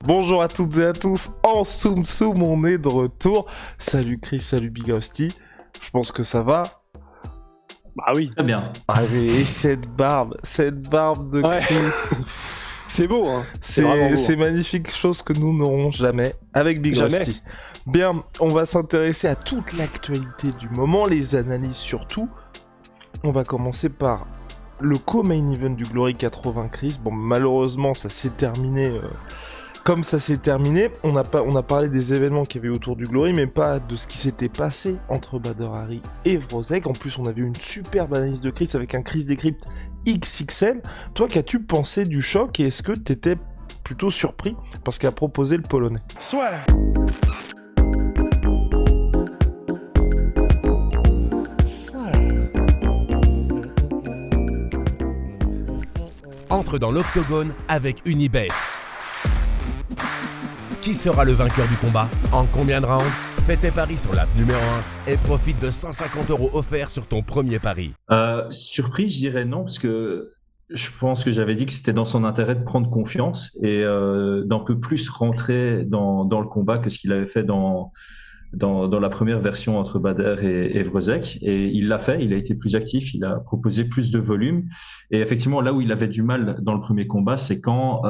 Bonjour à toutes et à tous, en Soum Soum, on est de retour. Salut Chris, salut Big Rusty. Je pense que ça va. Bah oui. Très bien. Ah mais cette barbe de Ouais. Chris, C'est beau, hein. C'est vraiment beau. c'est magnifique, chose que nous n'aurons jamais avec Big Jamais. Rusty. Bien, on va s'intéresser à toute l'actualité du moment, les analyses surtout. On va commencer par le co-main event du Glory 80 Chris. Bon, malheureusement, ça s'est terminé comme ça s'est terminé. On a parlé des événements qu'il y avait autour du Glory, mais pas de ce qui s'était passé entre Bader Hari et Wrozek. En plus, on avait une superbe analyse de Chris avec un Chris Decrypt XXL. Toi, qu'as-tu pensé du choc et est-ce que t'étais plutôt surpris parce qu'a proposé le Polonais? Soit. Entre dans l'octogone avec Unibet. Qui sera le vainqueur du combat? En combien de rounds? Fais tes paris sur l'app numéro 1 et profite de 150 € offerts sur ton premier pari. Surpris, je dirais non, parce que je pense que j'avais dit que c'était dans son intérêt de prendre confiance et d'un peu plus rentrer dans le combat que ce qu'il avait fait dans la première version entre Bader et Wrozek. Et il l'a fait, il a été plus actif, il a proposé plus de volume. Et effectivement, là où il avait du mal dans le premier combat, c'est quand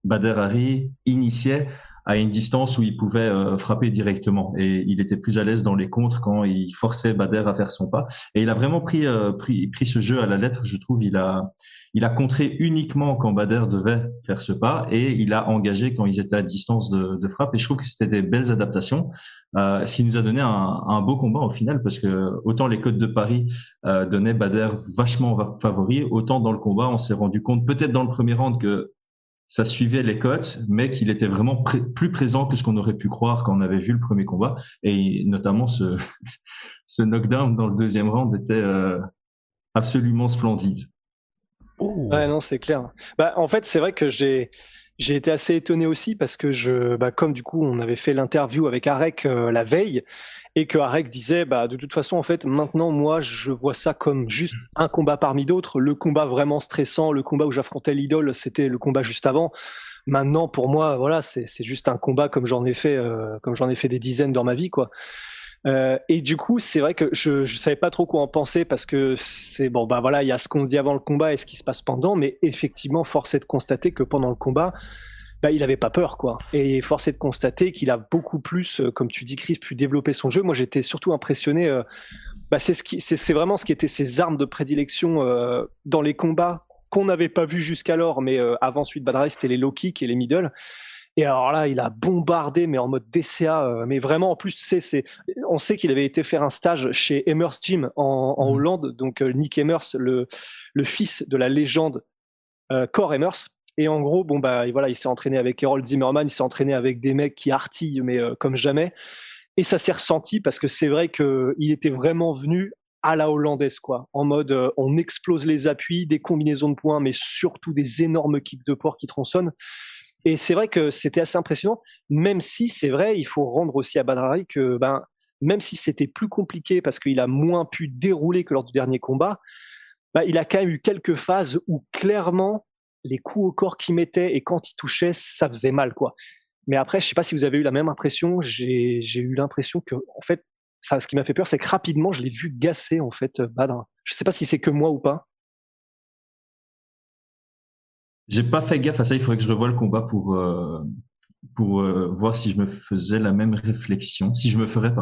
Bader Hari initiait à une distance où il pouvait frapper directement. Et il était plus à l'aise dans les contres quand il forçait Bader à faire son pas. Et il a vraiment pris ce jeu à la lettre, je trouve. Il a contré uniquement quand Bader devait faire ce pas et il a engagé quand ils étaient à distance de frappe. Et je trouve que c'était des belles adaptations, ce qui nous a donné un beau combat au final, parce que autant les codes de Paris donnaient Bader vachement favori, autant dans le combat on s'est rendu compte, peut-être dans le premier round, que ça suivait les cotes, mais qu'il était vraiment plus présent que ce qu'on aurait pu croire quand on avait vu le premier combat. Et notamment ce knockdown dans le deuxième round était absolument splendide. Oh. Ouais, non, c'est clair. Bah, en fait, c'est vrai que j'ai été assez étonné aussi parce que comme du coup, on avait fait l'interview avec Arek la veille et que Arek disait, de toute façon, en fait, maintenant, moi, je vois ça comme juste un combat parmi d'autres. Le combat vraiment stressant, le combat où j'affrontais l'idole, c'était le combat juste avant. Maintenant, pour moi, voilà, c'est juste un combat comme j'en ai fait des dizaines dans ma vie, quoi. Et du coup, c'est vrai que je savais pas trop quoi en penser parce que c'est bon, voilà, il y a ce qu'on dit avant le combat et ce qui se passe pendant, mais effectivement, force est de constater que pendant le combat, il avait pas peur, quoi. Et force est de constater qu'il a beaucoup plus, comme tu dis, Chris, pu développer son jeu. Moi, j'étais surtout impressionné. C'est vraiment ce qui était ses armes de prédilection dans les combats qu'on n'avait pas vu jusqu'alors, mais avant celui de Bader Hari, c'était les low kicks et les middle. Et alors là, il a bombardé, mais en mode DCA. Mais vraiment, en plus, on sait qu'il avait été faire un stage chez Emmers Gym en Hollande. Donc, Nick Emmers, le fils de la légende Cor Emmers. Et en gros, voilà, il s'est entraîné avec Harold Zimmerman, il s'est entraîné avec des mecs qui artillent, mais comme jamais. Et ça s'est ressenti parce que c'est vrai qu'il était vraiment venu à la hollandaise, quoi. En mode, on explose les appuis, des combinaisons de points, mais surtout des énormes kicks de porc qui tronçonnent. Et c'est vrai que c'était assez impressionnant, même si c'est vrai, il faut rendre aussi à Bader Hari que même si c'était plus compliqué parce qu'il a moins pu dérouler que lors du dernier combat, il a quand même eu quelques phases où clairement les coups au corps qu'il mettait et quand il touchait, ça faisait mal, quoi. Mais après, je sais pas si vous avez eu la même impression, j'ai eu l'impression que, en fait, ça, ce qui m'a fait peur, c'est que rapidement, je l'ai vu gasser, en fait, Bader. Je sais pas si c'est que moi ou pas. J'ai pas fait gaffe à ça, il faudrait que je revoie le combat pour voir si je me faisais la même réflexion, si je me ferais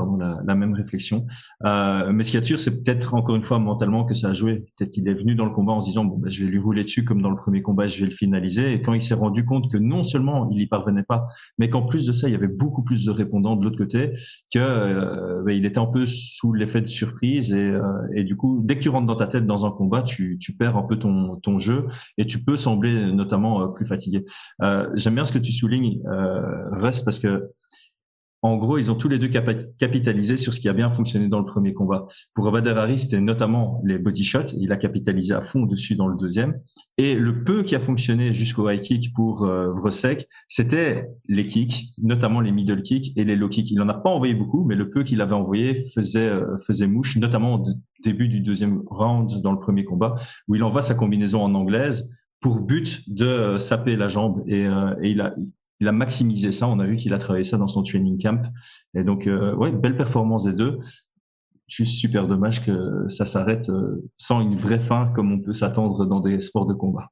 la même réflexion. Mais ce qu'il y a de sûr, c'est peut-être encore une fois mentalement que ça a joué. Peut-être qu'il est venu dans le combat en se disant je vais lui rouler dessus comme dans le premier combat, je vais le finaliser. Et quand il s'est rendu compte que non seulement il y parvenait pas, mais qu'en plus de ça, il y avait beaucoup plus de répondants de l'autre côté, que il était un peu sous l'effet de surprise et du coup, dès que tu rentres dans ta tête dans un combat, tu perds un peu ton jeu et tu peux sembler notamment plus fatigué. J'aime bien ce que tu soulignes. Russ, parce que en gros, ils ont tous les deux capitalisé sur ce qui a bien fonctionné dans le premier combat. Pour Bader Hari, c'était notamment les body shots. Il a capitalisé à fond dessus dans le deuxième. Et le peu qui a fonctionné jusqu'au high kick pour Wrozek, c'était les kicks, notamment les middle kicks et les low kicks. Il en a pas envoyé beaucoup, mais le peu qu'il avait envoyé faisait mouche, notamment au début du deuxième round dans le premier combat, où il envoie sa combinaison en anglaise pour but de saper la jambe. Et il a maximisé ça. On a vu qu'il a travaillé ça dans son training camp. Et donc, belle performance des deux. Juste super dommage que ça s'arrête sans une vraie fin comme on peut s'attendre dans des sports de combat.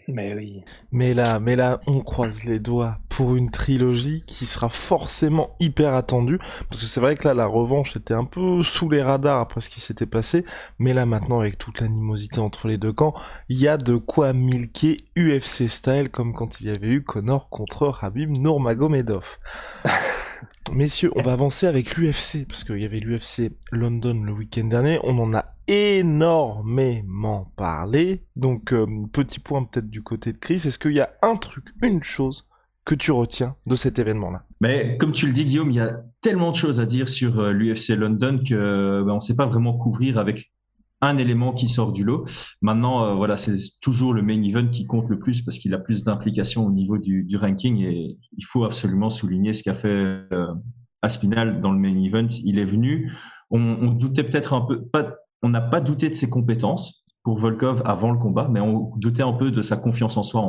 Mais oui. Mais là, on croise les doigts pour une trilogie qui sera forcément hyper attendue. Parce que c'est vrai que là, la revanche était un peu sous les radars après ce qui s'était passé. Mais là, maintenant, avec toute l'animosité entre les deux camps, il y a de quoi milquer UFC style, comme quand il y avait eu Conor contre Khabib Nurmagomedov. Messieurs, on va avancer avec l'UFC, parce qu'il y avait l'UFC London le week-end dernier, on en a énormément parlé, donc petit point peut-être du côté de Chris, est-ce qu'il y a un truc, une chose que tu retiens de cet événement-là? Mais comme tu le dis Guillaume, il y a tellement de choses à dire sur l'UFC London que on ne sait pas vraiment couvrir avec un élément qui sort du lot. Maintenant, c'est toujours le main event qui compte le plus parce qu'il a plus d'implications au niveau du ranking et il faut absolument souligner ce qu'a fait Aspinall dans le main event. Il est venu, on doutait peut-être un peu, on n'a pas douté de ses compétences pour Volkov avant le combat, mais on doutait un peu de sa confiance en soi.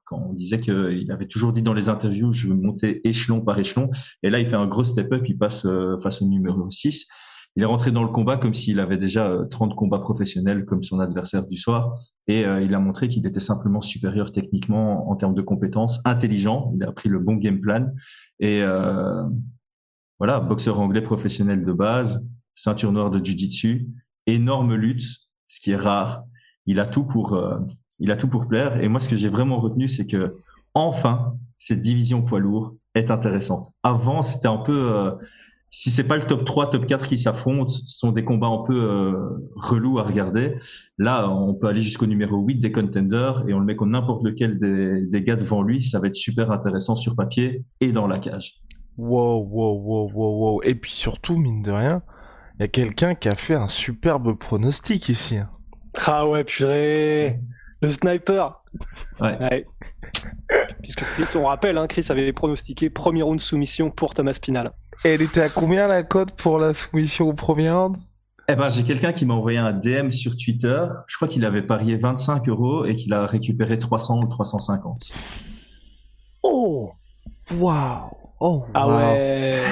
Quand on disait qu'il avait toujours dit dans les interviews, je veux monter échelon par échelon, et là il fait un gros step-up, il passe face au numéro 6. Il est rentré dans le combat comme s'il avait déjà 30 combats professionnels comme son adversaire du soir. Et il a montré qu'il était simplement supérieur techniquement en termes de compétences, intelligent. Il a pris le bon game plan. Et boxeur anglais professionnel de base, ceinture noire de jiu-jitsu, énorme lutte, ce qui est rare. Il a tout pour plaire. Et moi, ce que j'ai vraiment retenu, c'est que enfin, cette division poids lourd est intéressante. Avant, c'était un peu... si c'est pas le top 3, top 4 qui s'affrontent, ce sont des combats un peu relous à regarder. Là, on peut aller jusqu'au numéro 8 des contenders et on le met contre n'importe lequel des gars devant lui. Ça va être super intéressant sur papier et dans la cage. Wow. Et puis surtout, mine de rien, il y a quelqu'un qui a fait un superbe pronostic ici. Ah ouais, purée. Le sniper. Ouais. Puisque Chris, on rappelle, Chris avait pronostiqué premier round soumission pour Thomas Aspinall. Et elle était à combien la cote pour la soumission au premier round? J'ai quelqu'un qui m'a envoyé un DM sur Twitter. Je crois qu'il avait parié 25 € et qu'il a récupéré 300 ou 350. Oh, waouh. Ah ouais.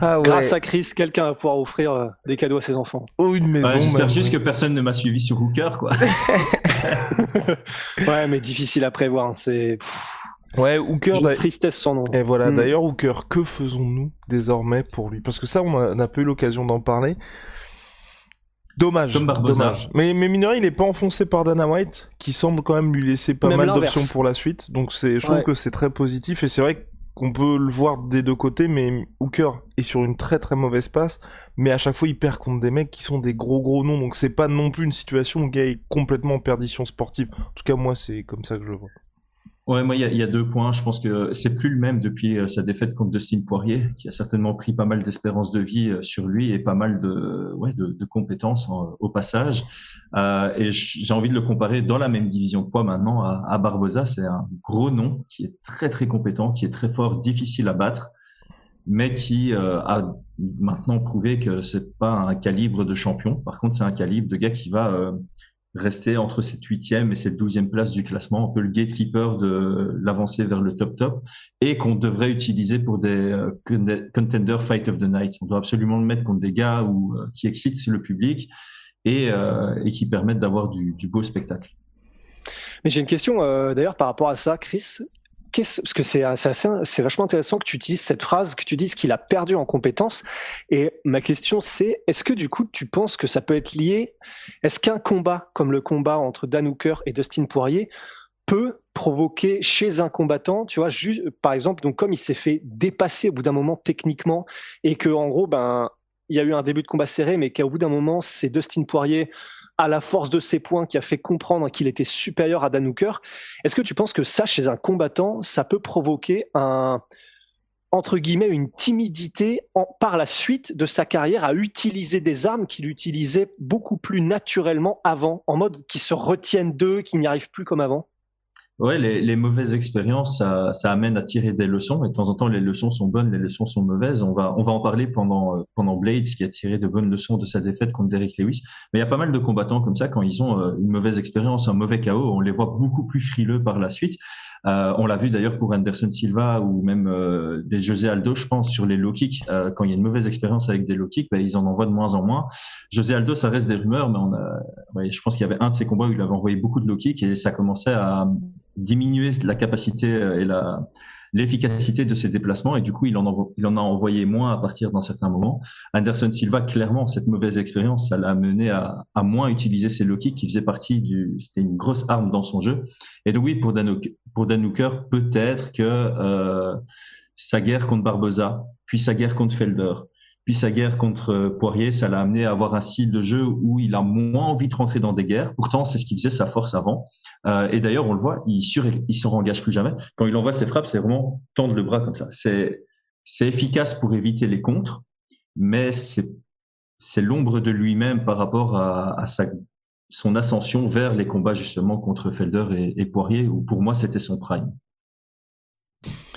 Ah ouais. Grâce à Chris, quelqu'un va pouvoir offrir des cadeaux à ses enfants. Oh, une maison. J'espère juste que personne ne m'a suivi sur Hooker, quoi. Ouais, mais difficile à prévoir. C'est... Ouais, Hooker, tristesse sans nom. Et voilà, d'ailleurs, Hooker, que faisons-nous désormais pour lui? Parce que ça, on n'a pas eu l'occasion d'en parler. Dommage. Comme Barboza. Dommage. Mais mine de rien, il n'est pas enfoncé par Dana White, qui semble quand même lui laisser pas mal d'options pour la suite. Donc je trouve que c'est très positif. Et c'est vrai qu'on peut le voir des deux côtés, mais Hooker est sur une très très mauvaise passe. Mais à chaque fois, il perd contre des mecs qui sont des gros noms. Donc c'est pas non plus une situation où le gars est complètement en perdition sportive. En tout cas, moi, c'est comme ça que je le vois. Ouais, moi, il y a 2 points. Je pense que c'est plus le même depuis sa défaite contre Dustin Poirier, qui a certainement pris pas mal d'espérance de vie sur lui et pas mal de compétences au passage. Et j'ai envie de le comparer dans la même division de poids maintenant à Barboza. C'est un gros nom qui est très, très compétent, qui est très fort, difficile à battre, mais qui a maintenant prouvé que c'est pas un calibre de champion. Par contre, c'est un calibre de gars qui va... rester entre cette 8e et cette 12e place du classement, un peu le gatekeeper de l'avancée vers le top, et qu'on devrait utiliser pour des contender fight of the night. On doit absolument le mettre contre des gars qui excitent le public et qui permettent d'avoir du beau spectacle. Mais j'ai une question d'ailleurs par rapport à ça, Chris. Parce que c'est vachement intéressant que tu utilises cette phrase, que tu dises qu'il a perdu en compétences. Et ma question c'est, est-ce que du coup tu penses que ça peut être lié? Est-ce qu'un combat comme le combat entre Dan Hooker et Dustin Poirier peut provoquer chez un combattant, tu vois, juste, par exemple, donc comme il s'est fait dépasser au bout d'un moment techniquement et que en gros, il y a eu un début de combat serré, mais qu'au bout d'un moment, c'est Dustin Poirier à la force de ses points qui a fait comprendre qu'il était supérieur à Dan Hooker. Est-ce que tu penses que ça, chez un combattant, ça peut provoquer entre guillemets, une timidité par la suite de sa carrière à utiliser des armes qu'il utilisait beaucoup plus naturellement avant, en mode qu'ils se retiennent d'eux, qu'ils n'y arrivent plus comme avant? Ouais, les mauvaises expériences, ça amène à tirer des leçons. Et de temps en temps, les leçons sont bonnes, les leçons sont mauvaises. On va en parler pendant Blades, qui a tiré de bonnes leçons de sa défaite contre Derrick Lewis. Mais il y a pas mal de combattants comme ça, quand ils ont une mauvaise expérience, un mauvais KO, on les voit beaucoup plus frileux par la suite. On l'a vu d'ailleurs pour Anderson Silva ou même des José Aldo, je pense, sur les low kicks. Quand il y a une mauvaise expérience avec des low kicks, ils en envoient de moins en moins. José Aldo, ça reste des rumeurs, mais je pense qu'il y avait un de ses combats où il avait envoyé beaucoup de low kicks et ça commençait à diminuer la capacité et l'efficacité de ses déplacements, et du coup il en a envoyé moins à partir d'un certain moment. Anderson Silva, clairement, cette mauvaise expérience, ça l'a amené à moins utiliser ses low kicks qui faisaient partie c'était une grosse arme dans son jeu. Et donc oui, pour Dan Hooker, peut-être que sa guerre contre Barboza, puis sa guerre contre Felder, puis sa guerre contre Poirier, ça l'a amené à avoir un style de jeu où il a moins envie de rentrer dans des guerres. Pourtant, c'est ce qui faisait sa force avant. Et d'ailleurs, on le voit, il se engage plus jamais. Quand il envoie ses frappes, c'est vraiment tendre le bras comme ça. C'est efficace pour éviter les contres, mais c'est l'ombre de lui-même par rapport à son ascension vers les combats justement contre Felder et Poirier, où pour moi, c'était son prime.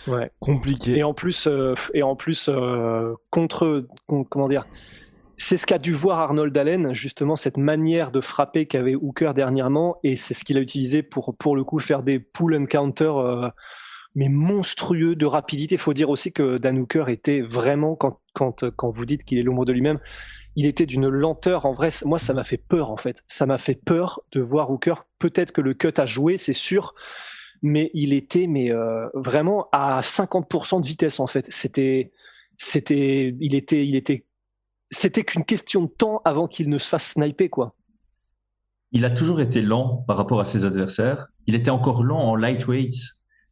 Ouais. Compliqué. Et en plus, comment dire, c'est ce qu'a dû voir Arnold Allen, justement, cette manière de frapper qu'avait Hooker dernièrement, et c'est ce qu'il a utilisé pour le coup faire des pull and counter, mais monstrueux de rapidité. Il faut dire aussi que Dan Hooker était vraiment, quand vous dites qu'il est l'ombre de lui-même, il était d'une lenteur. En vrai, moi, ça m'a fait peur, en fait. Ça m'a fait peur de voir Hooker. Peut-être que le cut a joué, c'est sûr, mais il était vraiment à 50% de vitesse, en fait. C'était qu'une question de temps avant qu'il ne se fasse sniper, quoi. Il a toujours été lent par rapport à ses adversaires. Il était encore lent en lightweight.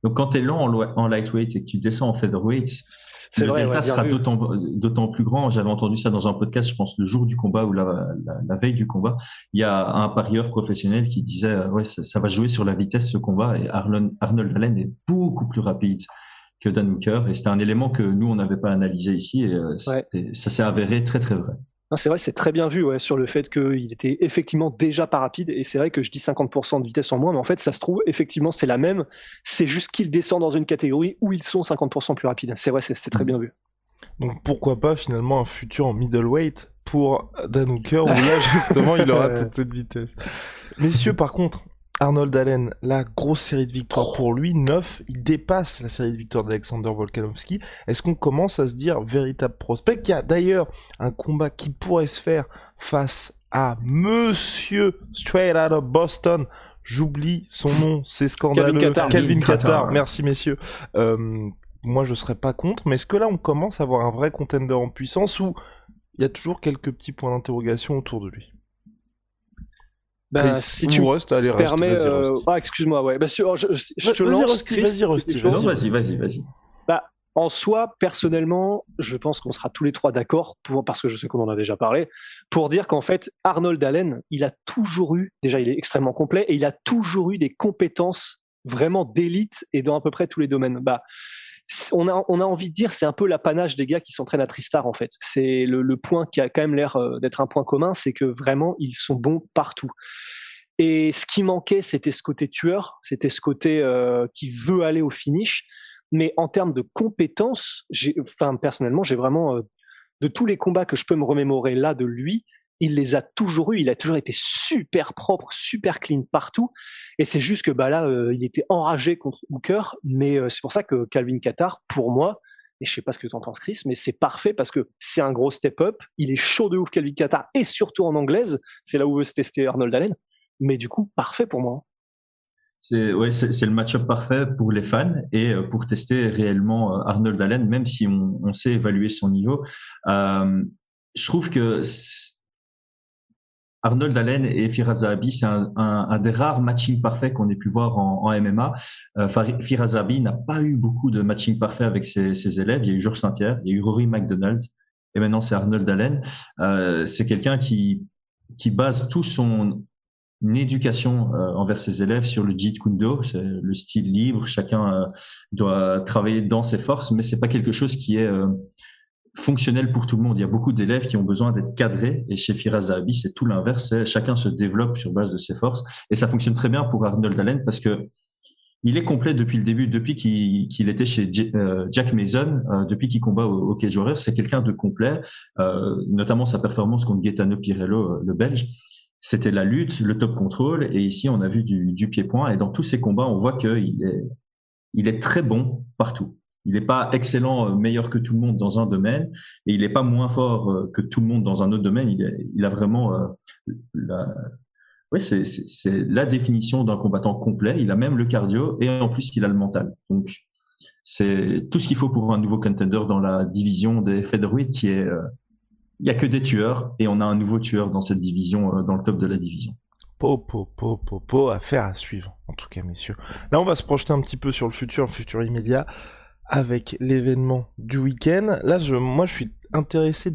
Donc quand tu es lent en lightweight et que tu descends en featherweight, le delta sera d'autant plus grand. J'avais entendu ça dans un podcast, je pense, le jour du combat ou la veille du combat. Il y a un parieur professionnel qui disait ça va jouer sur la vitesse ce combat, et Arnold Allen est beaucoup plus rapide que Dan Hooker, et c'était un élément que nous on n'avait pas analysé ici, et ça s'est avéré très très vrai. Non, c'est vrai, c'est très bien vu sur le fait qu'il était effectivement déjà pas rapide, et c'est vrai que je dis 50% de vitesse en moins, mais en fait ça se trouve effectivement c'est la même, c'est juste qu'il descend dans une catégorie où ils sont 50% plus rapides. C'est vrai, c'est très bien vu. Donc pourquoi pas finalement un futur en middleweight pour Dan Hooker, où là justement il aura toute cette vitesse. Messieurs, par contre, Arnold Allen, la grosse série de victoires pour lui, 9, il dépasse la série de victoires d'Alexander Volkanovski. Est-ce qu'on commence à se dire véritable prospect? Il y a d'ailleurs un combat qui pourrait se faire face à Monsieur Straight Out of Boston. J'oublie son nom, c'est scandaleux. Calvin Kattar. Merci messieurs. Moi je serais pas contre, mais est-ce que là on commence à avoir un vrai contender en puissance, ou il y a toujours quelques petits points d'interrogation autour de lui? Si tu me permets, excuse-moi, je te lance. Vas-y, Rusty. Vas-y. En soi, personnellement, je pense qu'on sera tous les trois d'accord, parce que je sais qu'on en a déjà parlé, pour dire qu'en fait, Arnold Allen, il a toujours eu, déjà il est extrêmement complet, et il a toujours eu des compétences vraiment d'élite et dans à peu près tous les domaines. On a envie de dire, c'est un peu l'apanage des gars qui s'entraînent à Tristar, en fait. C'est le point qui a quand même l'air d'être un point commun, c'est que vraiment, ils sont bons partout. Et ce qui manquait, c'était ce côté tueur, c'était ce côté qui veut aller au finish. Mais en termes de compétences, personnellement, j'ai vraiment, de tous les combats que je peux me remémorer là de lui, il les a toujours eus, il a toujours été super propre, super clean partout, et c'est juste que il était enragé contre Hooker, mais c'est pour ça que Calvin Kattar, pour moi, et je sais pas ce que tu en penses Chris, mais c'est parfait parce que c'est un gros step-up, il est chaud de ouf Calvin Kattar, et surtout en anglaise, c'est là où veut se tester Arnold Allen, mais du coup, parfait pour moi. C'est le match-up parfait pour les fans et pour tester réellement Arnold Allen, même si on sait évaluer son niveau. Je trouve que Arnold Allen et Firas Zahabi, c'est un des rares matching parfaits qu'on ait pu voir en MMA. Firas Zahabi n'a pas eu beaucoup de matching parfait avec ses élèves. Il y a eu Georges Saint-Pierre, il y a eu Rory McDonald, et maintenant c'est Arnold Allen. C'est quelqu'un qui base tout son éducation envers ses élèves sur le Jeet Kune Do, c'est le style libre. Chacun doit travailler dans ses forces, mais c'est pas quelque chose qui est fonctionnel pour tout le monde. Il y a beaucoup d'élèves qui ont besoin d'être cadrés, et chez Firas Zahabi, c'est tout l'inverse. Chacun se développe sur base de ses forces, et ça fonctionne très bien pour Arnold Allen parce que il est complet depuis le début, depuis qu'il était chez Jack Mason, depuis qu'il combat au Cage Warriors. C'est quelqu'un de complet, notamment sa performance contre Gaetano Pirello, le Belge. C'était la lutte, le top control, et ici on a vu du pied-point, et dans tous ces combats on voit qu'il est il est très bon partout. Il n'est pas excellent, meilleur que tout le monde dans un domaine, et il n'est pas moins fort que tout le monde dans un autre domaine. Il a vraiment c'est la définition d'un combattant complet. Il a même le cardio et en plus il a le mental. Donc c'est tout ce qu'il faut pour un nouveau contender dans la division des featherweight qui est il n'y a que des tueurs et on a un nouveau tueur dans cette division, dans le top de la division. Affaire à suivre, en tout cas, messieurs. Là, on va se projeter un petit peu sur le futur immédiat, avec l'événement du week-end. Là, moi, je suis intéressé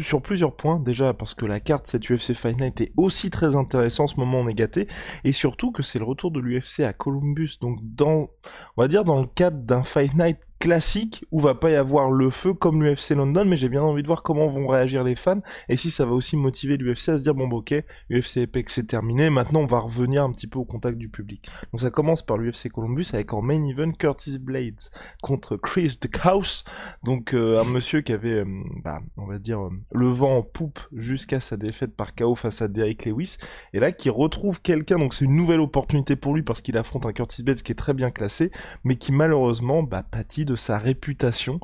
sur plusieurs points, déjà parce que la carte cette UFC Fight Night est aussi très intéressante, en ce moment on est gâté, et surtout que c'est le retour de l'UFC à Columbus, donc on va dire dans le cadre d'un Fight Night classique où va pas y avoir le feu comme l'UFC London, mais j'ai bien envie de voir comment vont réagir les fans et si ça va aussi motiver l'UFC à se dire bon bah, ok, UFC Apex c'est terminé, maintenant on va revenir un petit peu au contact du public. Donc ça commence par l'UFC Columbus avec en main event Curtis Blades contre Chris Daukaus, donc un monsieur qui avait on va dire le vent en poupe jusqu'à sa défaite par KO face à Derrick Lewis, et là qui retrouve quelqu'un, donc c'est une nouvelle opportunité pour lui parce qu'il affronte un Curtis Blades qui est très bien classé, mais qui malheureusement pâtit de sa réputation,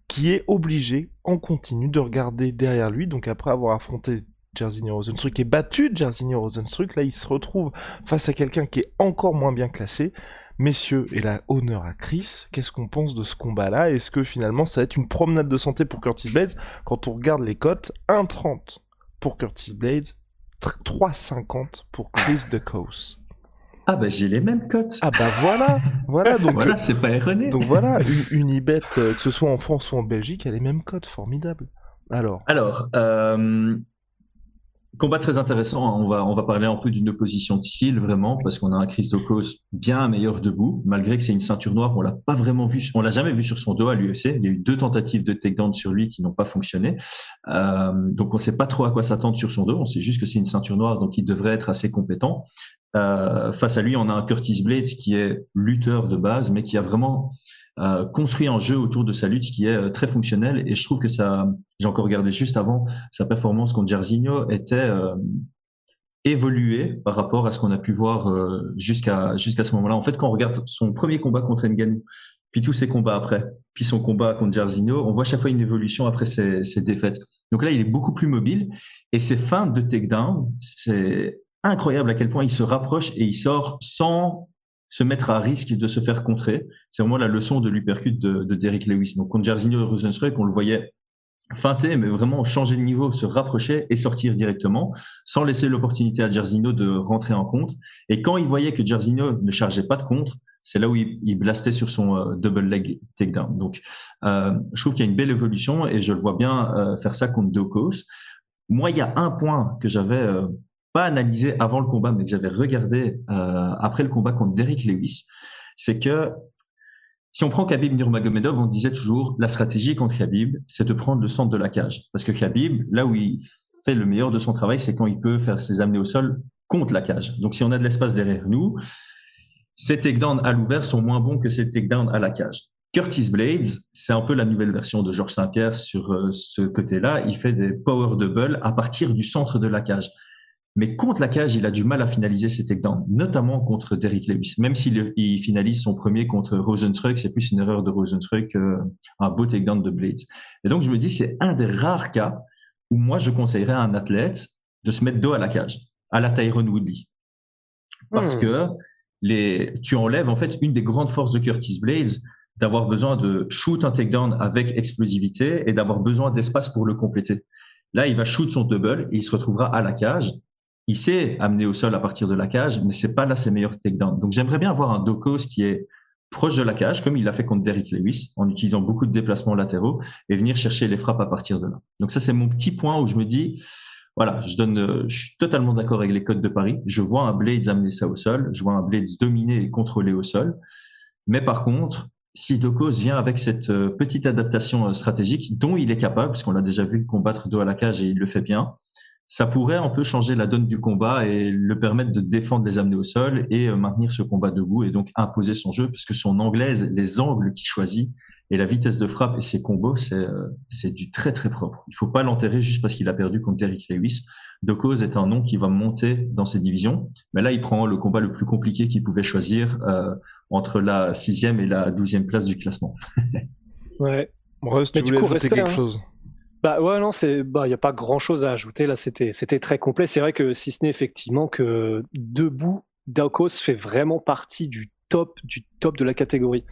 qui est obligé en continu de regarder derrière lui. Donc après avoir affronté Jairzinho Rozenstruik et battu Jairzinho Rozenstruik, là il se retrouve face à quelqu'un qui est encore moins bien classé. Messieurs, et là honneur à Chris, qu'est-ce qu'on pense de ce combat-là? Est-ce que finalement ça va être une promenade de santé pour Curtis Blades? Quand on regarde les cotes, 1,30 pour Curtis Blades, 3,50 pour Chris Daukaus. Ah j'ai les mêmes cotes. Ah voilà donc voilà, c'est pas erroné. Donc voilà, une Unibet, que ce soit en France ou en Belgique, a les mêmes cotes, formidable. Alors, combat très intéressant, hein. On va parler un peu d'une opposition de style vraiment, parce qu'on a un Chris Daukaus bien meilleur debout, malgré que c'est une ceinture noire, on l'a jamais vu sur son dos à l'UFC. Il y a eu 2 tentatives de takedown sur lui qui n'ont pas fonctionné, donc on sait pas trop à quoi s'attendre sur son dos. On sait juste que c'est une ceinture noire, donc il devrait être assez compétent. Face à lui, on a un Curtis Blades qui est lutteur de base, mais qui a vraiment construit un jeu autour de sa lutte qui est très fonctionnel. Et je trouve que j'ai encore regardé juste avant, sa performance contre Jairzinho était évoluée par rapport à ce qu'on a pu voir jusqu'à ce moment-là. En fait, quand on regarde son premier combat contre Ngannou, puis tous ses combats après, puis son combat contre Jairzinho, on voit à chaque fois une évolution après ses défaites. Donc là, il est beaucoup plus mobile et ses feintes de takedown, c'est incroyable à quel point il se rapproche et il sort sans se mettre à risque de se faire contrer. C'est vraiment la leçon de l'uppercut de Derrick Lewis. Donc contre Jairzinho et Rozenstruik, on le voyait feinter, mais vraiment changer de niveau, se rapprocher et sortir directement, sans laisser l'opportunité à Jairzinho de rentrer en contre. Et quand il voyait que Jairzinho ne chargeait pas de contre, c'est là où il blastait sur son double leg takedown. Donc je trouve qu'il y a une belle évolution et je le vois bien faire ça contre Daukaus. Moi, il y a un point que j'avais pas analysé avant le combat, mais que j'avais regardé après le combat contre Derrick Lewis, c'est que si on prend Khabib Nurmagomedov, on disait toujours la stratégie contre Khabib, c'est de prendre le centre de la cage. Parce que Khabib, là où il fait le meilleur de son travail, c'est quand il peut faire ses amenés au sol contre la cage. Donc si on a de l'espace derrière nous, ses takedowns à l'ouvert sont moins bons que ses takedowns à la cage. Curtis Blades, c'est un peu la nouvelle version de Georges Saint-Pierre sur ce côté-là. Il fait des power double à partir du centre de la cage. Mais contre la cage, il a du mal à finaliser ses takedowns, notamment contre Derrick Lewis. Même s'il finalise son premier contre Rozenstruik, c'est plus une erreur de Rozenstruik qu'un beau takedown de Blades. Et donc, je me dis, c'est un des rares cas où moi, je conseillerais à un athlète de se mettre dos à la cage, à la Tyron Woodley. Parce que tu enlèves en fait une des grandes forces de Curtis Blades, d'avoir besoin de shoot un takedown avec explosivité et d'avoir besoin d'espace pour le compléter. Là, il va shoot son double et il se retrouvera à la cage. Il sait amener au sol à partir de la cage, mais c'est pas là ses meilleurs takedowns. Donc, j'aimerais bien avoir un Daukaus qui est proche de la cage, comme il l'a fait contre Derrick Lewis, en utilisant beaucoup de déplacements latéraux et venir chercher les frappes à partir de là. Donc, ça, c'est mon petit point où je me dis, voilà, je suis totalement d'accord avec les codes de Paris. Je vois un Blades amener ça au sol. Je vois un Blades dominer et contrôler au sol. Mais par contre, si Daukaus vient avec cette petite adaptation stratégique dont il est capable, parce qu'on l'a déjà vu combattre dos à la cage et il le fait bien, ça pourrait un peu changer la donne du combat et le permettre de défendre les amener au sol et maintenir ce combat debout et donc imposer son jeu, puisque son anglaise, les angles qu'il choisit et la vitesse de frappe et ses combos, c'est du très très propre. Il ne faut pas l'enterrer juste parce qu'il a perdu contre Derrick Lewis. Docos est un nom qui va monter dans ces divisions. Mais là, il prend le combat le plus compliqué qu'il pouvait choisir entre la 6e et la 12e place du classement. Ouais. Russ, tu voulais ajouter quelque chose? Bah ouais, non, y a pas grand chose à ajouter là, c'était très complet. C'est vrai que si ce n'est effectivement que debout, Docos fait vraiment partie du top de la catégorie.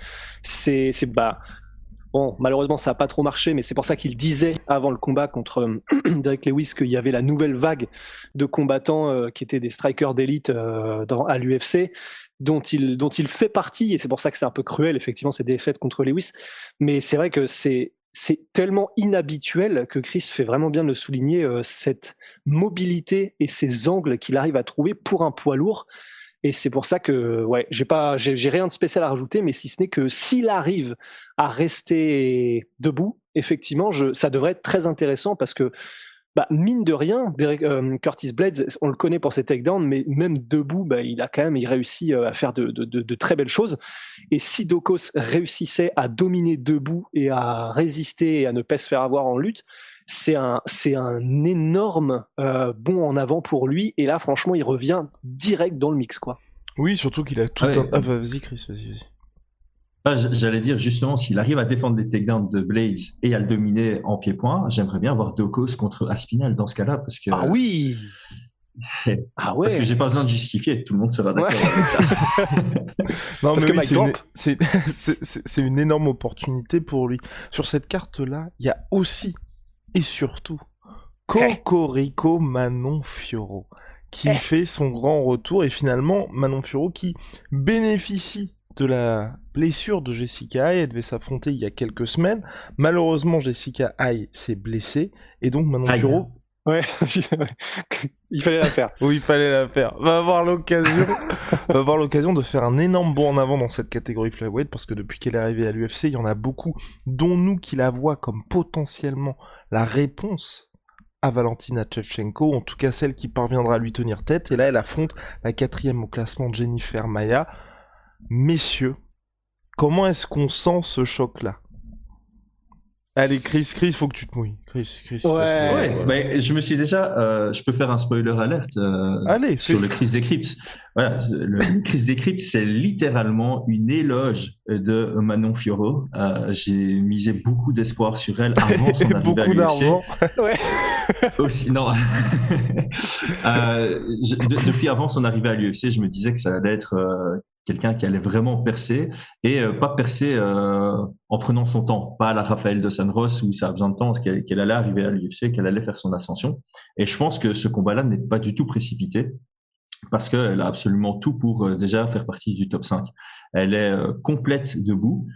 Bon, malheureusement, ça n'a pas trop marché, mais c'est pour ça qu'il disait avant le combat contre Derek Lewis qu'il y avait la nouvelle vague de combattants qui étaient des strikers d'élite à l'UFC, dont il fait partie, et c'est pour ça que c'est un peu cruel, effectivement, ces défaites contre Lewis. Mais c'est vrai que c'est tellement inhabituel que Chris fait vraiment bien de le souligner, cette mobilité et ces angles qu'il arrive à trouver pour un poids lourd. Et c'est pour ça que, ouais, j'ai rien de spécial à rajouter, mais si ce n'est que s'il arrive à rester debout, effectivement, ça devrait être très intéressant parce que, mine de rien, Curtis Blaydes, on le connaît pour ses takedowns, mais même debout, il réussit à faire de très belles choses. Et si Docos réussissait à dominer debout et à résister et à ne pas se faire avoir en lutte, c'est un énorme bond en avant pour lui. Et là, franchement, il revient direct dans le mix, quoi. Oui, surtout qu'il a tout un... Ah, vas-y, Chris, vas-y. J'allais dire justement, s'il arrive à défendre les takedowns de Blaydes et à le dominer en pied-point, j'aimerais bien voir Docos contre Aspinall dans ce cas-là, parce que... Ah oui. Ah ouais. Parce que j'ai pas besoin de justifier, tout le monde sera d'accord avec ça. Non, parce mais oui, c'est une énorme opportunité pour lui. Sur cette carte-là, il y a aussi et surtout Cocorico Manon Fiorot qui fait son grand retour, et finalement Manon Fiorot qui bénéficie de la blessure de Jessica Eye. Elle devait s'affronter il y a quelques semaines. Malheureusement, Jessica Eye s'est blessée, et donc Manon Fiorot... Ouais, il fallait la faire. Oui, il fallait la faire. Va avoir l'occasion de faire un énorme bond en avant dans cette catégorie flyweight, parce que depuis qu'elle est arrivée à l'UFC, il y en a beaucoup, dont nous qui la voient comme potentiellement la réponse à Valentina Shevchenko, en tout cas celle qui parviendra à lui tenir tête. Et là, elle affronte la 4e au classement, Jennifer Maia. Messieurs, comment est-ce qu'on sent ce choc-là? Allez, Chris, faut que tu te mouilles. Chris. Mais je me suis déjà... je peux faire un spoiler alert sur le Chris Decrypt. Voilà, le Chris Decrypt, c'est littéralement une éloge de Manon Fiorot. J'ai misé beaucoup d'espoir sur elle avant son arrivée beaucoup à l'UFC. d'argent. Ouais. Aussi, non. Depuis avant son arrivée à l'UFC, je me disais que ça allait être... quelqu'un qui allait vraiment percer, et pas percer en prenant son temps, pas à la Raphaël dos Anjos où ça a besoin de temps, parce qu'elle allait arriver à l'UFC, qu'elle allait faire son ascension. Et je pense que ce combat-là n'est pas du tout précipité, parce qu'elle a absolument tout pour déjà faire partie du top 5. Elle est complète debout,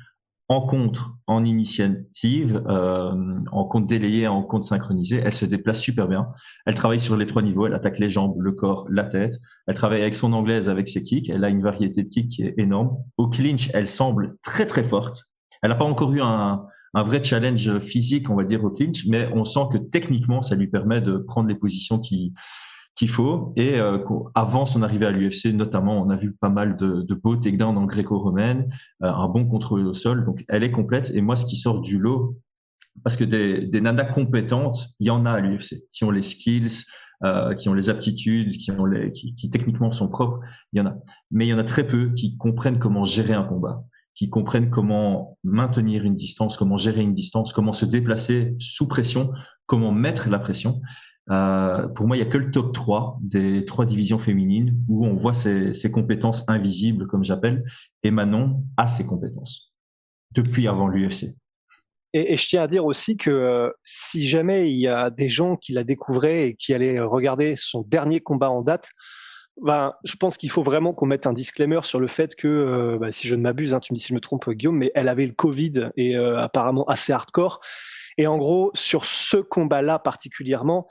en contre, en initiative, en compte délayé, en compte synchronisé. Elle se déplace super bien. Elle travaille sur les 3 niveaux. Elle attaque les jambes, le corps, la tête. Elle travaille avec son anglaise, avec ses kicks. Elle a une variété de kicks qui est énorme. Au clinch, elle semble très très forte. Elle n'a pas encore eu un vrai challenge physique, on va dire, au clinch, mais on sent que techniquement, ça lui permet de prendre les positions qu'il faut. Et avant son arrivée à l'UFC, notamment, on a vu pas mal de beaux takedowns en gréco-romaine, un bon contrôle au sol. Donc, elle est complète. Et moi, ce qui sort du lot, parce que des nanas compétentes, il y en a à l'UFC, qui ont les skills, qui ont les aptitudes, qui techniquement sont propres, il y en a. Mais il y en a très peu qui comprennent comment gérer un combat, qui comprennent comment maintenir une distance, comment gérer une distance, comment se déplacer sous pression, comment mettre la pression. Pour moi, il n'y a que le top 3 des 3 divisions féminines où on voit ces compétences invisibles, comme j'appelle, et Manon a ces compétences depuis avant l'UFC. Et je tiens à dire aussi que si jamais il y a des gens qui la découvraient et qui allaient regarder son dernier combat en date, je pense qu'il faut vraiment qu'on mette un disclaimer sur le fait que, si je ne m'abuse, tu me dis si je me trompe, Guillaume, mais elle avait le Covid et apparemment assez hardcore. Et en gros, sur ce combat-là particulièrement,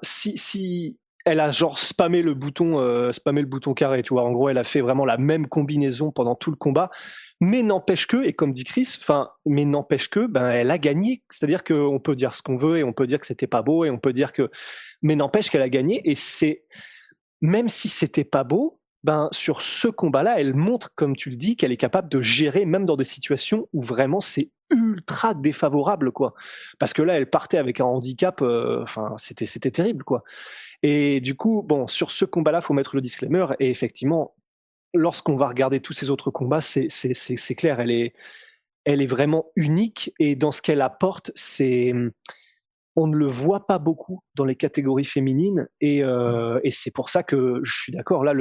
si elle a genre spammé le bouton carré, tu vois, en gros, elle a fait vraiment la même combinaison pendant tout le combat, mais n'empêche que, et comme dit Chris, elle a gagné. C'est-à-dire qu'on peut dire ce qu'on veut et on peut dire que c'était pas beau et on peut dire que, mais n'empêche qu'elle a gagné. Et c'est, même si c'était pas beau, sur ce combat-là, elle montre, comme tu le dis, qu'elle est capable de gérer même dans des situations où vraiment c'est ultra défavorable, quoi. Parce que là, elle partait avec un handicap, c'était terrible, quoi. Et du coup, bon, sur ce combat-là, faut mettre le disclaimer. Et effectivement, lorsqu'on va regarder tous ces autres combats, c'est clair, elle est vraiment unique. Et dans ce qu'elle apporte, on ne le voit pas beaucoup dans les catégories féminines. Et c'est pour ça que je suis d'accord. Là,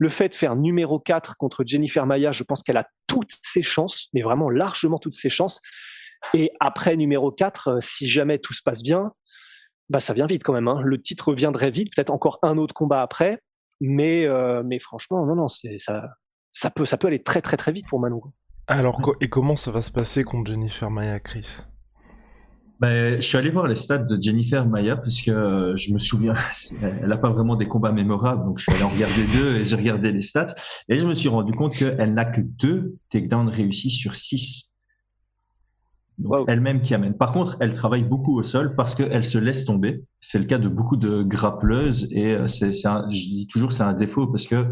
le fait de faire numéro 4 contre Jennifer Maia, je pense qu'elle a toutes ses chances, mais vraiment largement toutes ses chances. Et après numéro 4, si jamais tout se passe bien, bah ça vient vite quand même. Hein. Le titre viendrait vite, peut-être encore un autre combat après, mais franchement, non, ça peut aller très très très vite pour Manon. Alors, et comment ça va se passer contre Jennifer Maia, Chris? Je suis allé voir les stats de Jennifer Maia parce que je me souviens, elle n'a pas vraiment des combats mémorables, donc je suis allé en regarder 2 et j'ai regardé les stats et je me suis rendu compte qu'elle n'a que 2 takedowns réussis sur 6. Donc wow. Elle-même qui amène. Par contre, elle travaille beaucoup au sol parce qu'elle se laisse tomber. C'est le cas de beaucoup de grappleuses et je dis toujours c'est un défaut parce que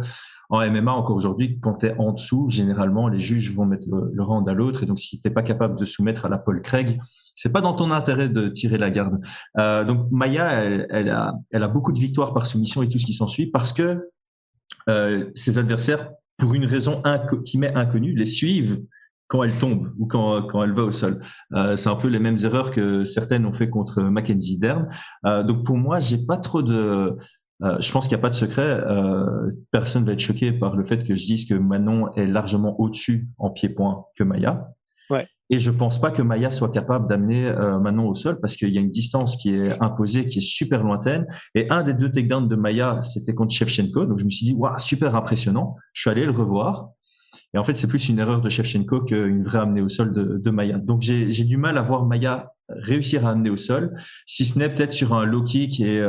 en MMA encore aujourd'hui, quand tu es en dessous, généralement les juges vont mettre le round à l'autre et donc si tu n'es pas capable de soumettre à la Paul Craig, c'est pas dans ton intérêt de tirer la garde. Donc Maia, elle a beaucoup de victoires par soumission et tout ce qui s'ensuit parce que ses adversaires, pour une raison qui m'est inconnue, les suivent quand elle tombe ou quand elle va au sol. C'est un peu les mêmes erreurs que certaines ont fait contre Mackenzie Dern. Donc pour moi, j'ai pas trop de... je pense qu'il n'y a pas de secret. Personne va être choqué par le fait que je dise que Manon est largement au-dessus en pied-point que Maia. Ouais. Et je pense pas que Maia soit capable d'amener Manon au sol parce qu'il y a une distance qui est imposée, qui est super lointaine. Et un des 2 takedowns de Maia, c'était contre Shevchenko. Donc je me suis dit, waouh, super impressionnant. Je suis allé le revoir. Et en fait, c'est plus une erreur de Shevchenko qu'une vraie amenée au sol de Maia. Donc j'ai du mal à voir Maia réussir à amener au sol, si ce n'est peut-être sur un low kick et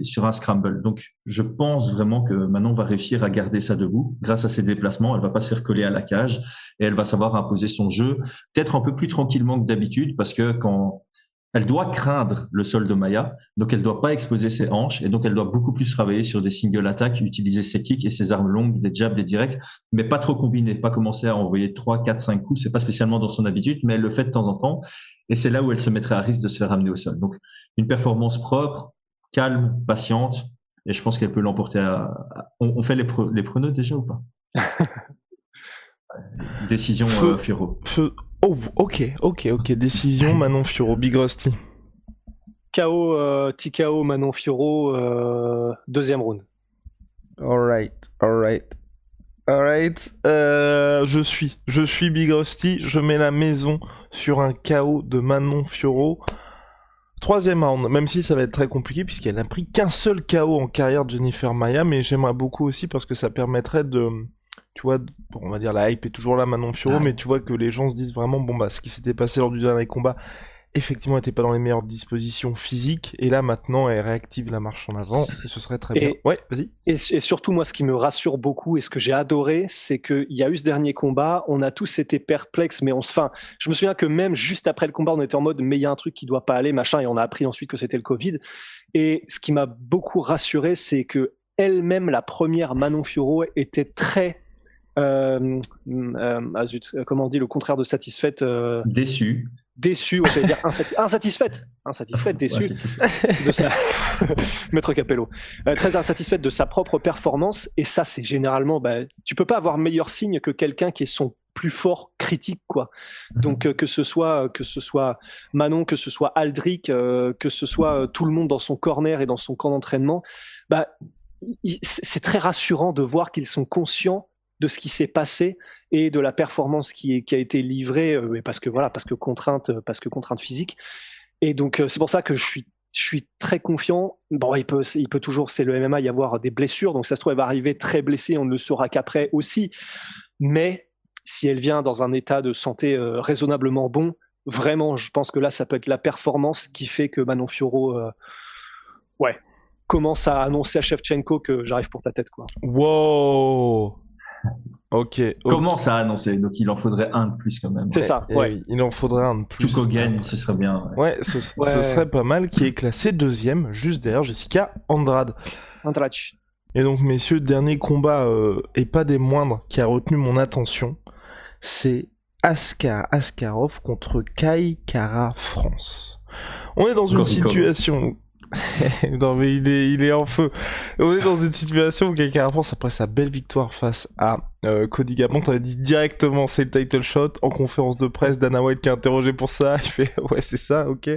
sur un scramble. Donc je pense vraiment que Manon va réussir à garder ça debout grâce à ses déplacements. Elle va pas se faire coller à la cage et elle va savoir imposer son jeu, peut-être un peu plus tranquillement que d'habitude parce que quand elle doit craindre le sol de Maia, donc elle doit pas exposer ses hanches et donc elle doit beaucoup plus travailler sur des single attaques, utiliser ses kicks et ses armes longues, des jabs, des directs, mais pas trop combiner, pas commencer à envoyer 3, 4, 5 coups, c'est pas spécialement dans son habitude, mais elle le fait de temps en temps et c'est là où elle se mettrait à risque de se faire amener au sol. Donc une performance propre, calme, patiente et je pense qu'elle peut l'emporter on fait les pronos déjà ou pas? Décision Fiorot. Oh, ok. Décision Manon Fiorot, Big Rusty. KO, TKO Manon Fiorot, 2e round. Alright. Je suis Big Rusty, je mets la maison sur un KO de Manon Fiorot. 3e round, même si ça va être très compliqué puisqu'elle n'a pris qu'un seul KO en carrière de Jennifer Maia, mais j'aimerais beaucoup aussi parce que ça permettrait de... Tu vois, on va dire la hype est toujours là, Manon Fiorot, mais tu vois que les gens se disent vraiment, bon bah ce qui s'était passé lors du dernier combat, effectivement, elle n'était pas dans les meilleures dispositions physiques, et là maintenant elle réactive la marche en avant, et ce serait très bien. Ouais, vas-y. Et surtout moi, ce qui me rassure beaucoup, et ce que j'ai adoré, c'est qu'il y a eu ce dernier combat, on a tous été perplexes, mais je me souviens que même juste après le combat, on était en mode, mais il y a un truc qui doit pas aller, machin, et on a appris ensuite que c'était le Covid. Et ce qui m'a beaucoup rassuré, c'est que elle-même, la première Manon Fiorot, était très comment on dit le contraire de satisfaite? Déçue, ouais, j'allais dire insatisfaite, déçue de sa Maître Capello, très insatisfaite de sa propre performance, et ça c'est généralement, tu peux pas avoir meilleur signe que quelqu'un qui est son plus fort critique, quoi. Donc que ce soit Manon, que ce soit Aldric, que ce soit tout le monde dans son corner et dans son camp d'entraînement, c'est très rassurant de voir qu'ils sont conscients de ce qui s'est passé et de la performance qui a été livrée, parce que contrainte physique. Et donc c'est pour ça que je suis très confiant. Bon, il peut toujours, c'est le MMA, y avoir des blessures, donc ça se trouve elle va arriver très blessée, on ne le saura qu'après aussi. Mais si elle vient dans un état de santé raisonnablement bon, vraiment, je pense que là, ça peut être la performance qui fait que Manon Fiorot, commence à annoncer à Shevchenko que j'arrive pour ta tête, quoi. Wow. Ok. Commence à annoncer, donc il en faudrait un de plus quand même. C'est ça, ouais. Il en faudrait un de plus. Tout gagne, ce serait bien. Ouais, ce serait pas mal, qui est classé 2e, juste derrière Jessica Andrade. Et donc, messieurs, dernier combat, et pas des moindres, qui a retenu mon attention, c'est Askar Askarov contre Kai Kara France. On est dans une situation... Non mais il est en feu. On est dans une situation où Kai Kara France, après sa belle victoire face à Cody Garbrandt, avait dit directement c'est le title shot. En conférence de presse, Dana White qui est interrogé pour ça, il fait ouais c'est ça, ok.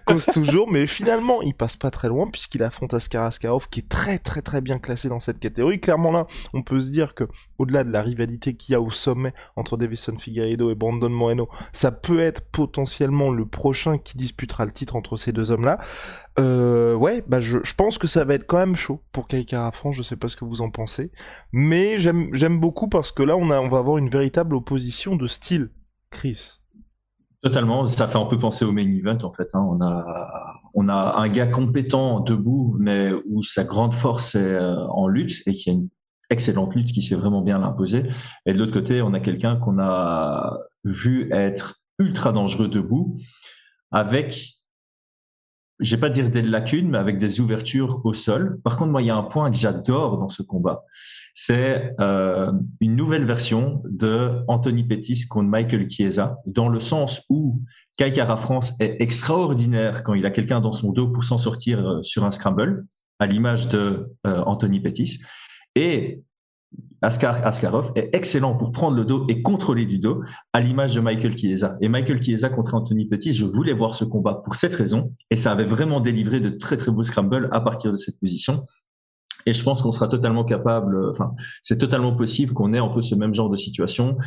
Cause toujours, mais finalement il passe pas très loin puisqu'il affronte Askar Askarov qui est très très très bien classé dans cette catégorie. Clairement là, on peut se dire que au-delà de la rivalité qu'il y a au sommet entre Davison Figueiredo et Brandon Moreno, ça peut être potentiellement le prochain qui disputera le titre entre ces deux hommes-là. Ouais, bah je pense que ça va être quand même chaud pour Kai Kara France, je sais pas ce que vous en pensez, mais j'aime beaucoup parce que là on va avoir une véritable opposition de style, Chris. Totalement, ça fait un peu penser au main event en fait. On a un gars compétent debout, mais où sa grande force est en lutte et qui a une excellente lutte qui sait vraiment bien l'imposer. Et de l'autre côté, on a quelqu'un qu'on a vu être ultra dangereux debout, avec, je vais pas dire des lacunes, mais avec des ouvertures au sol. Par contre, moi, il y a un point que j'adore dans ce combat. C'est une nouvelle version de Anthony Pettis contre Michael Chiesa, dans le sens où Kai Kara France est extraordinaire quand il a quelqu'un dans son dos pour s'en sortir sur un scramble, à l'image de Anthony Pettis. Et Askar Askarov est excellent pour prendre le dos et contrôler du dos, à l'image de Michael Chiesa. Et Michael Chiesa contre Anthony Pettis, je voulais voir ce combat pour cette raison, et ça avait vraiment délivré de très très beaux scrambles à partir de cette position. Et je pense qu'on sera totalement capable, enfin, c'est totalement possible qu'on ait un peu ce même genre de situation.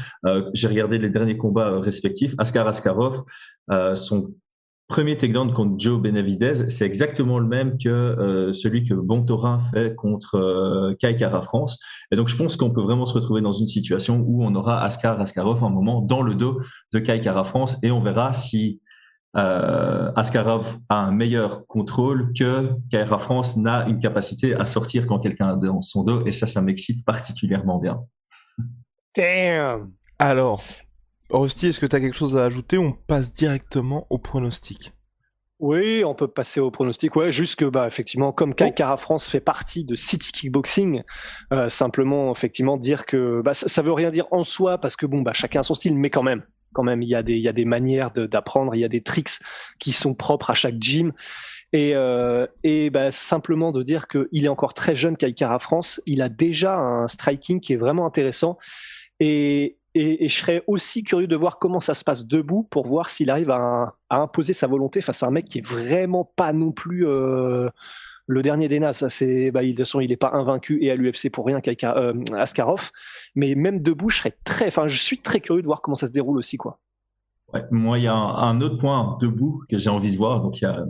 J'ai regardé les derniers combats respectifs. Askar Askarov, son premier takedown contre Joe Benavidez, c'est exactement le même que celui que Bontorin fait contre Kai Kara France. Et donc, je pense qu'on peut vraiment se retrouver dans une situation où on aura Askar Askarov un moment dans le dos de Kai Kara France, et on verra si Askarov a un meilleur contrôle que Kara France n'a une capacité à sortir quand quelqu'un est dans son dos, et ça m'excite particulièrement bien. Damn. Alors, Rusty, est-ce que tu as quelque chose à ajouter? On passe directement au pronostic. Oui, on peut passer au pronostic. Ouais, juste que effectivement, comme Kai Kara France fait partie de City Kickboxing, simplement effectivement dire que ça veut rien dire en soi parce que chacun a son style, mais quand même il y a des manières d'apprendre, il y a des tricks qui sont propres à chaque gym. Et simplement de dire qu'il est encore très jeune, Kai Kara France, il a déjà un striking qui est vraiment intéressant, et je serais aussi curieux de voir comment ça se passe debout pour voir s'il arrive à imposer sa volonté face à un mec qui est vraiment pas non plus le dernier des nazes. De toute façon, il n'est pas invaincu et à l'UFC pour rien, Askarov, mais même debout, je suis très curieux de voir comment ça se déroule aussi, quoi. Ouais, moi, il y a un autre point debout que j'ai envie de voir. Donc, il y a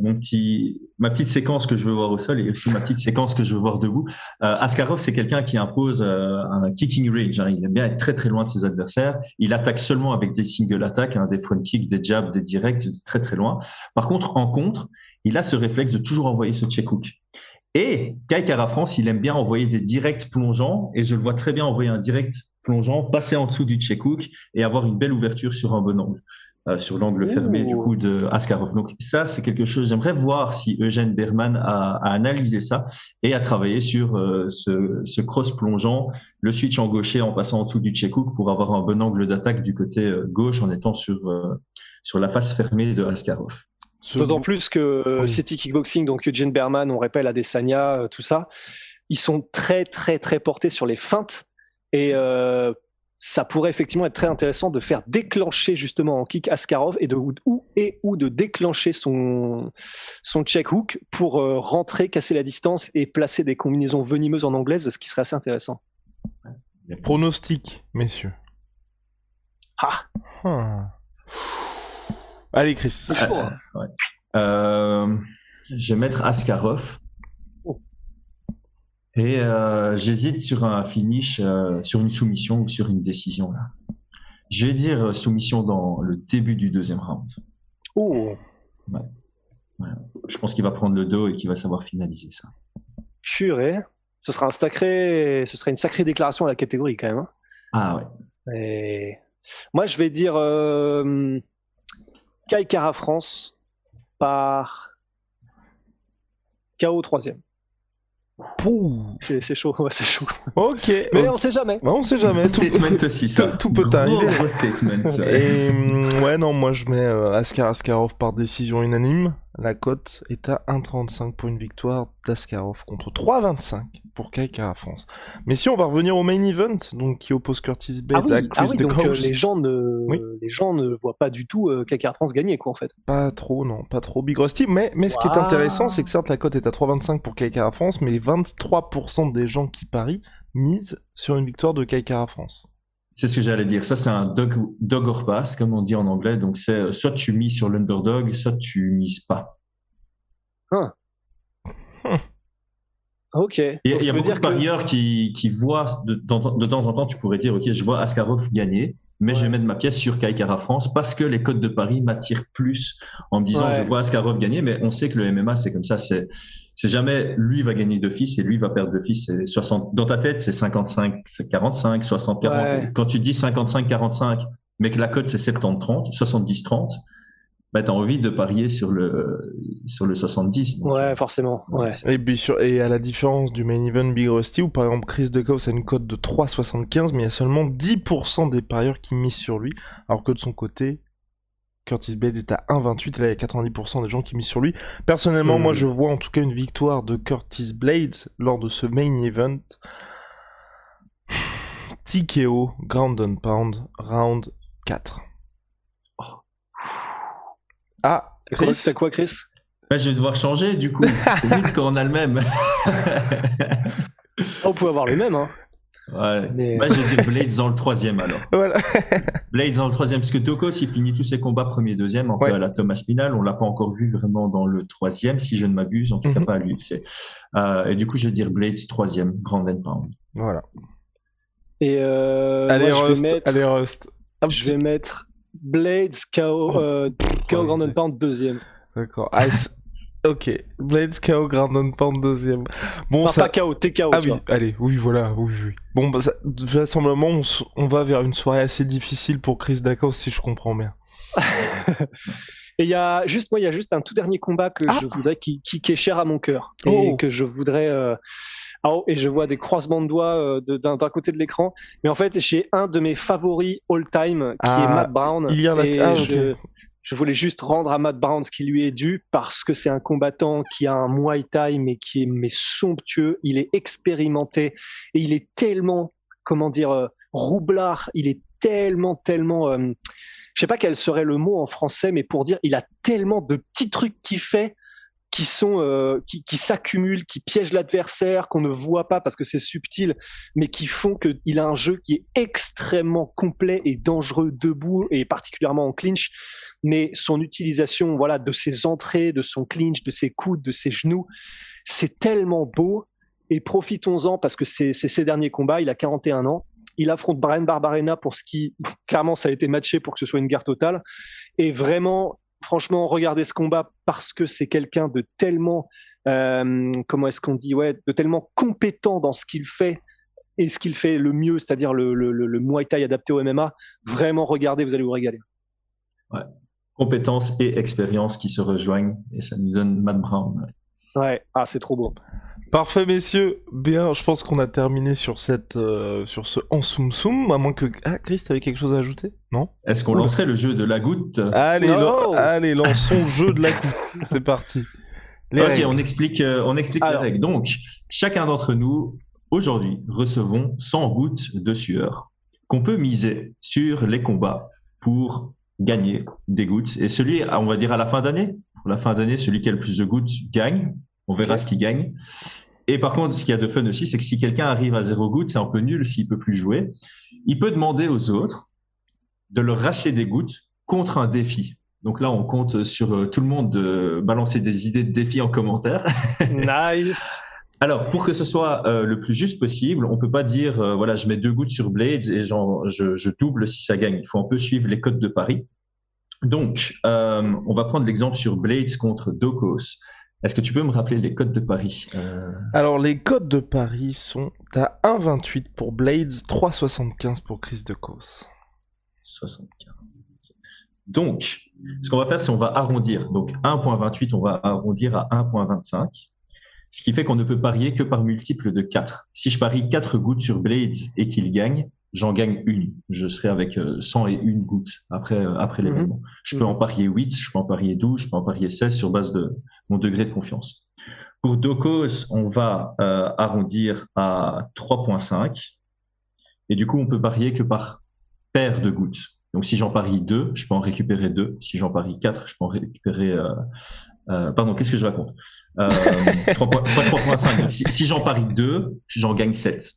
ma petite séquence que je veux voir au sol et aussi ma petite séquence que je veux voir debout. Askarov, c'est quelqu'un qui impose un kicking range. Il aime bien être très, très loin de ses adversaires. Il attaque seulement avec des single attaques, des front kicks, des jabs, des directs, de très, très loin. Par contre, en contre, il a ce réflexe de toujours envoyer ce check hook. Et Kai Kara France, il aime bien envoyer des directs plongeants, et je le vois très bien envoyer un direct plongeant, passer en dessous du check hook et avoir une belle ouverture sur un bon angle. Sur l'angle fermé du coup de Askarov. Donc ça, c'est quelque chose, j'aimerais voir si Eugène Berman a analysé ça et a travaillé sur ce cross plongeant, le switch en gaucher en passant en dessous du check hook pour avoir un bon angle d'attaque du côté gauche en étant sur la face fermée de Askarov. D'autant plus que City Kickboxing, donc Eugène Berman, on rappelle Adesanya, tout ça, ils sont très très très portés sur les feintes, et ça pourrait effectivement être très intéressant de faire déclencher justement en kick Askarov et de déclencher son check hook pour rentrer, casser la distance et placer des combinaisons venimeuses en anglaise, ce qui serait assez intéressant. Pronostic, messieurs. Allez, Chris. C'est chaud, hein. Je vais mettre Askarov. Et j'hésite sur un finish, sur une soumission ou sur une décision. Là. Je vais dire soumission dans le début du deuxième round. Oh. Ouais. Je pense qu'il va prendre le dos et qu'il va savoir finaliser ça. Purée. Ce sera une sacrée déclaration à la catégorie quand même. Hein. Ah ouais. Et... Moi, je vais dire Kai Kara France par KO 3e. C'est chaud, ouais, c'est chaud. Ok. Mais on sait jamais. On sait jamais. Statement aussi, ça. Tout peut arriver. Gros statement, ça. Et ouais, non, moi je mets Askar Askarov par décision unanime. la cote est à 1,35 pour une victoire d'Askarov contre 3,25 pour Kai Kara France. Mais si on va revenir au main event, donc qui oppose Curtis Blades à Chris donc DeCosse. les gens ne voient pas du tout Kai Kara France gagner, quoi, en fait. Pas trop, non, pas trop Big Rusty. Mais ce qui est intéressant, c'est que certes la cote est à 3,25 pour Kai Kara France, mais les 23% des gens qui parient misent sur une victoire de Kai Kara France. C'est ce que j'allais dire. Ça, c'est un dog or pass, comme on dit en anglais. Donc, c'est soit tu mises sur l'underdog, soit tu mises pas. Ok. Il y a beaucoup de parieurs qui voient, de temps en temps, tu pourrais dire, ok, je vois Askarov gagner, mais je vais mettre ma pièce sur Kai Kara France parce que les cotes de paris m'attirent plus en me disant, je vois Askarov gagner, mais on sait que le MMA, c'est comme ça. C'est jamais lui va gagner d'office et lui va perdre d'office. Dans ta tête, c'est 55-45, 60-40. Quand tu dis 55-45, mais que la cote c'est 70-30, 70-30, bah, tu as envie de parier sur le 70. Donc, forcément. Ouais. Et à la différence du main event Big Rusty, où par exemple Chris DeCosse a une cote de 3,75, mais il y a seulement 10% des parieurs qui misent sur lui, alors que de son côté, Curtis Blades est à 1,28 et là il y a 90% des gens qui misent sur lui. Personnellement, moi je vois en tout cas une victoire de Curtis Blades lors de ce main event. TKO, Ground and Pound, round 4. Ah, Chris. T'as quoi, Chris? Je vais devoir changer du coup. C'est vite quand on a le même. On peut avoir le même, hein. Ouais. Mais... je vais dire Blades dans le 3e alors. Voilà. Blades dans le 3e, parce que DeCosse il finit tous ses combats premier, deuxième, un peu à la Thomas Spinal. On l'a pas encore vu vraiment dans le 3e, si je ne m'abuse, en tout cas pas à l'UFC. Et du coup, je vais dire Blades 3e, Ground and Pound. Voilà. Et allez, Rust. Je vais mettre Blades KO Ground and Pound 2e. D'accord. Ok, Blades KO, Ground and Pound 2e. Bon, enfin, pas KO, TKO. Ah oui, allez, voilà, oui. Bon, vraisemblablement, on va vers une soirée assez difficile pour Chris DeCosse, si je comprends bien. Et il y a juste un tout dernier combat que je voudrais, qui est cher à mon cœur, et que je voudrais... et je vois des croisements de doigts d'un côté de l'écran. Mais en fait, j'ai un de mes favoris all-time, qui est Matt Brown. Il y en a... Je voulais juste rendre à Matt Brown ce qui lui est dû, parce que c'est un combattant qui a un Muay Thai, mais qui est somptueux. Il est expérimenté et il est tellement, roublard. Il est tellement, je sais pas quel serait le mot en français, mais pour dire, il a tellement de petits trucs qu'il fait qui s'accumulent, qui piègent l'adversaire, qu'on ne voit pas parce que c'est subtil, mais qui font qu'il a un jeu qui est extrêmement complet et dangereux debout, et particulièrement en clinch. Mais son utilisation, de ses entrées, de son clinch, de ses coudes, de ses genoux, c'est tellement beau. Et profitons-en, parce que c'est ses derniers combats. Il a 41 ans. Il affronte Brian Barberena pour ce qui, clairement, ça a été matché pour que ce soit une guerre totale. Et vraiment, franchement, regardez ce combat, parce que c'est quelqu'un de tellement, de tellement compétent dans ce qu'il fait, et ce qu'il fait le mieux, c'est-à-dire le Muay Thai adapté au MMA. Vraiment, regardez, vous allez vous régaler. Ouais. Compétences et expérience qui se rejoignent, et ça nous donne Matt Brown. Ouais, c'est trop beau. Parfait, messieurs. Bien, je pense qu'on a terminé sur ce en soum soum, à moins que... Chris, t'avais quelque chose à ajouter? Non? Est-ce qu'on lancerait le jeu de la goutte? Allez, lançons le jeu de la goutte. C'est parti. Ok, on explique les règles. Donc, chacun d'entre nous, aujourd'hui, recevons 100 gouttes de sueur qu'on peut miser sur les combats pour gagner des gouttes. Et celui, on va dire à la fin d'année, pour la fin d'année, celui qui a le plus de gouttes gagne. On verra ce qu'il gagne. Et par contre, ce qu'il y a de fun aussi, c'est que si quelqu'un arrive à 0 gouttes, c'est un peu nul s'il peut plus jouer. Il peut demander aux autres de leur racheter des gouttes contre un défi. Donc là, on compte sur tout le monde de balancer des idées de défis en commentaire. Nice. Alors, pour que ce soit le plus juste possible, on peut pas dire je mets 2 gouttes sur Blades et je double si ça gagne. Il faut un peu suivre les codes de pari. Donc, on va prendre l'exemple sur Blades contre DeCosse. Est-ce que tu peux me rappeler les codes de pari? Alors, les codes de pari sont à 1,28 pour Blades, 3,75 pour Chris DeCosse. 75. Donc, ce qu'on va faire, c'est on va arrondir. Donc, 1,28, on va arrondir à 1,25. Ce qui fait qu'on ne peut parier que par multiple de 4. Si je parie 4 gouttes sur Blades et qu'il gagne, j'en gagne une. Je serai avec 101 gouttes après l'événement. Je peux en parier 8, je peux en parier 12, je peux en parier 16 sur base de mon degré de confiance. Pour Dokos, on va arrondir à 3,5. Et du coup, on peut parier que par paire de gouttes. Donc, si j'en parie 2, je peux en récupérer 2. Si j'en parie 4, je peux en récupérer... pardon, qu'est-ce que je raconte 3,5. Donc, si j'en parie 2, j'en gagne 7.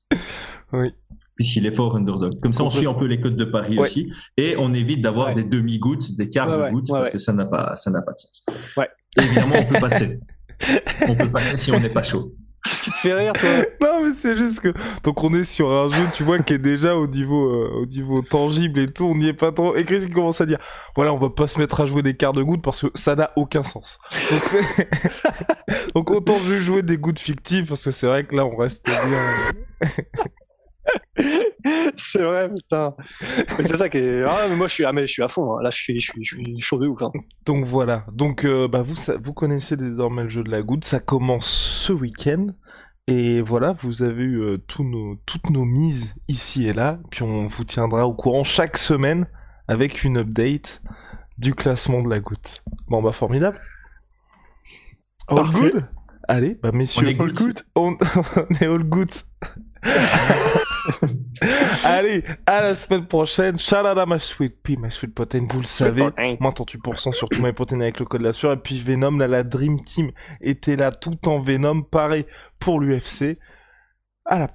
Oui. Puisqu'il est fort underdog. Comme ça, on suit un peu les codes de Paris aussi. Et on évite d'avoir des demi-gouttes, des quarts de gouttes, parce que ça n'a pas de sens. Ouais. Et évidemment, on peut passer. On peut passer si on n'est pas chaud. Qu'est-ce qui te fait rire, toi? Non, mais c'est juste que... Donc on est sur un jeu, tu vois, qui est déjà au niveau tangible et tout, on n'y est pas trop... Et Chris qui commence à dire, voilà, on va pas se mettre à jouer des quarts de gouttes parce que ça n'a aucun sens. Donc, donc autant juste jouer des gouttes fictives parce que c'est vrai que là, on reste bien... C'est vrai, putain. Mais c'est ça qui est... Ah, mais moi, je suis à fond. Hein. Là, je suis chaud de ouf. Hein. Donc voilà. Donc vous connaissez désormais le jeu de la goutte. Ça commence ce week-end. Et voilà, vous avez eu toutes nos mises ici et là. Puis on vous tiendra au courant chaque semaine avec une update du classement de la goutte. Bon, bah formidable. All good. Allez, bah messieurs, on est all good. On est all good. Allez, à la semaine prochaine. Shout out à my sweet pea, my sweet protein. Vous le savez, moins 38% sur tout my protein avec le code la sueur. Et puis Venom, là, la Dream Team était là tout en Venom. Pareil pour l'UFC. À la